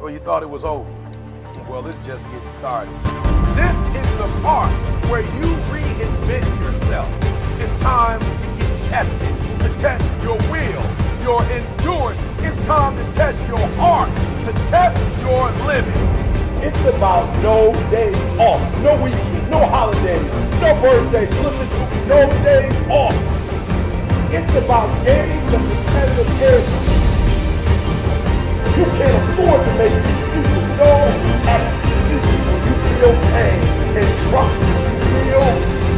or you thought it was over? Well, it's just getting started. This is the part where you reinvent yourself. It's time to get tested, to test your will, your endurance. It's time to test your heart, to test your limit. It's about no days off, no weekends, no holidays, no birthdays. Listen to me, no days off. It's about gaining the competitive edge. You can't afford to make excuses. No excuses when you feel pain. And trust me, you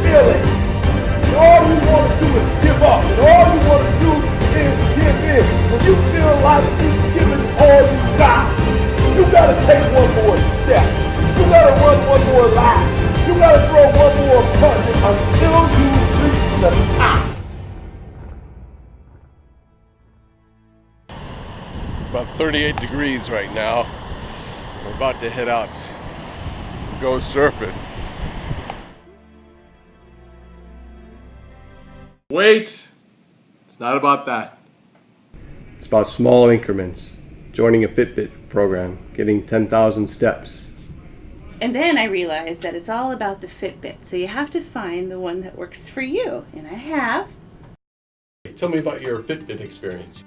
feel it. And all you want to do is give up. And all you want to do is give in. When you feel like you've given all you got, you gotta take one more step. You gotta run one more lap. You gotta throw one more punch until you reach the top. About 38 degrees right now. We're about to head out, go surfing. Wait! It's not about that. It's about small increments. Joining a Fitbit program, getting 10,000 steps. And then I realized that it's all about the Fitbit. So you have to find the one that works for you. And I have. Tell me about your Fitbit experience.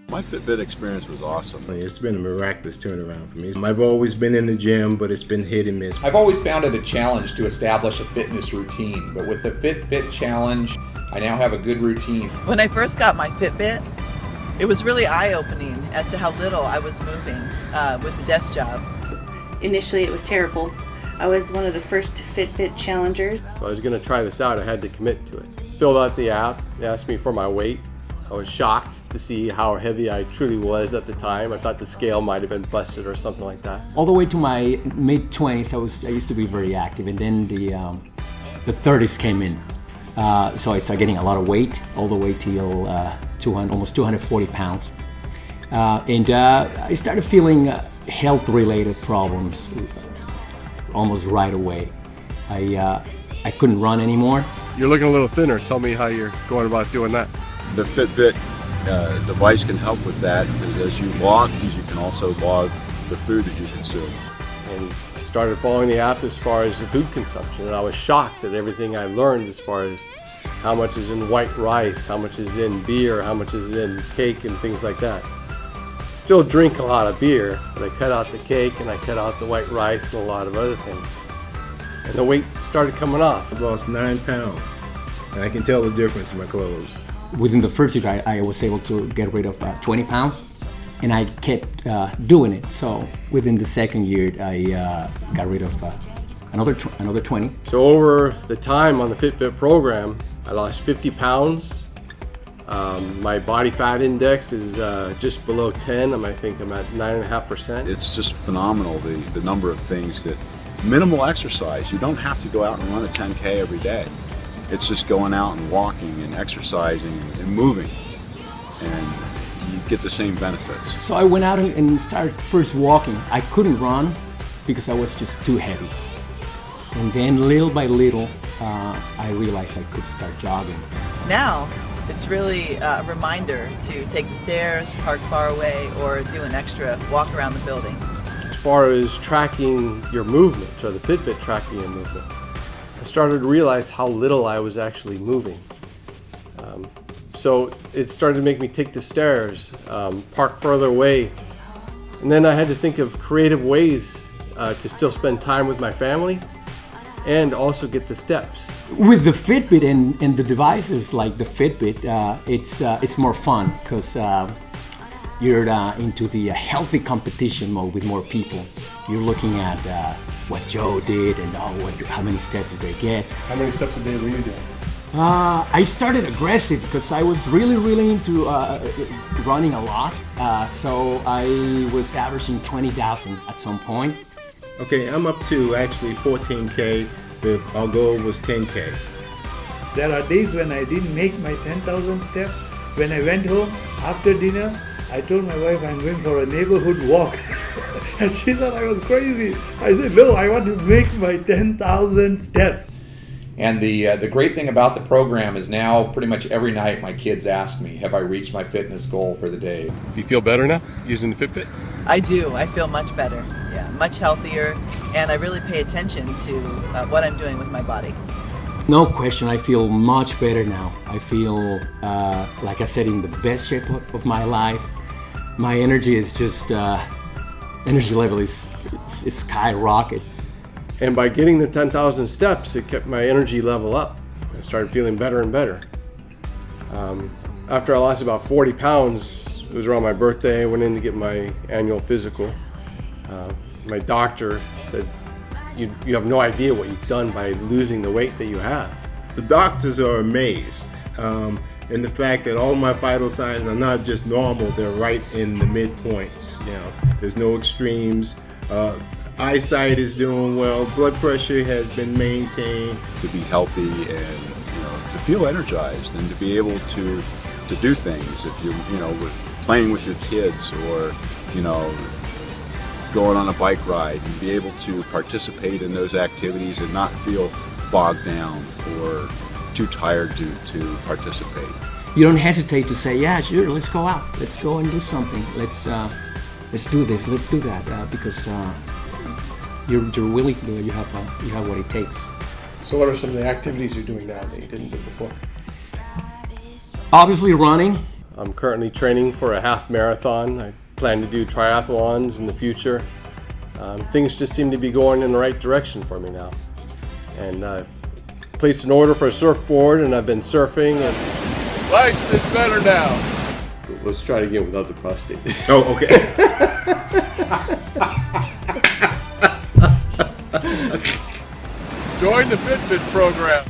My Fitbit experience was awesome. It's been a miraculous turnaround for me. I've always been in the gym, but it's been hit and miss. I've always found it a challenge to establish a fitness routine, but with the Fitbit challenge, I now have a good routine. When I first got my Fitbit, it was really eye-opening as to how little I was moving with the desk job. Initially, it was terrible. I was one of the first Fitbit challengers. If I was going to try this out, I had to commit to it. Filled out the app, it asked me for my weight. I was shocked to see how heavy I truly was at the time. I thought the scale might have been busted or something like that. All the way to my mid-20s, I used to be very active, and then the 30s came in. So I started getting a lot of weight, all the way till almost 240 pounds. And I started feeling health-related problems almost right away. I couldn't run anymore. You're looking a little thinner. Tell me how you're going about doing that. The Fitbit device can help with that because as you walk, you can also log the food that you consume. And started following the app as far as the food consumption, and I was shocked at everything I learned as far as how much is in white rice, how much is in beer, how much is in cake and things like that. Still drink a lot of beer, but I cut out the cake and I cut out the white rice and a lot of other things. And the weight started coming off. I've lost 9 pounds, and I can tell the difference in my clothes. Within the first year, I was able to get rid of 20 pounds, and I kept doing it. So within the second year, I got rid of another 20. So over the time on the Fitbit program, I lost 50 pounds. My body fat index is just below 10. I think I'm at 9.5%. It's just phenomenal, the number of things that, minimal exercise. You don't have to go out and run a 10K every day. It's just going out and walking and exercising and moving, and you get the same benefits. So I went out and started first walking. I couldn't run because I was just too heavy. And then little by little, I realized I could start jogging. Now, it's really a reminder to take the stairs, park far away, or do an extra walk around the building. As far as tracking your movement, or the Fitbit tracking your movement, I started to realize how little I was actually moving. So it started to make me take the stairs, park further away. And then I had to think of creative ways to still spend time with my family and also get the steps. With the Fitbit and the devices like the Fitbit, it's more fun because you're into the healthy competition mode with more people. You're looking at what Joe did and how many steps did they get. How many steps a day were you doing? I started aggressive because I was really into running a lot. So I was averaging 20,000 at some point. Okay, I'm up to actually 14K. Our goal was 10K. There are days when I didn't make my 10,000 steps. When I went home after dinner, I told my wife I'm going for a neighborhood walk. And she thought I was crazy. I said, no, I want to make my 10,000 steps. And the great thing about the program is now pretty much every night my kids ask me, have I reached my fitness goal for the day? Do you feel better now using the Fitbit? I do. I feel much better. Yeah, much healthier, and I really pay attention to what I'm doing with my body. No question, I feel much better now. I feel, like I said, in the best shape of my life. My energy is just, energy level is skyrocket. And by getting the 10,000 steps, it kept my energy level up. I started feeling better and better. After I lost about 40 pounds, it was around my birthday, I went in to get my annual physical. My doctor said, you have no idea what you've done by losing the weight that you have. The doctors are amazed. And the fact that all my vital signs are not just normal, they're right in the midpoints. You know, there's no extremes. Eyesight is doing well. Blood pressure has been maintained. To be healthy and to feel energized and to be able to do things. If with playing with your kids or going on a bike ride and be able to participate in those activities and not feel bogged down or too tired to participate. You don't hesitate to say, yeah, sure, let's go out. Let's go and do something. Let's do this, let's do that, because you're willing to do it. You have what it takes. So what are some of the activities you're doing now that you didn't do before? Obviously running. I'm currently training for a half marathon. I plan to do triathlons in the future. Things just seem to be going in the right direction for me now. And I've placed an order for a surfboard, and I've been surfing. And life is better now. Let's try it again without the prostate. Oh, okay. Join the Fitbit program.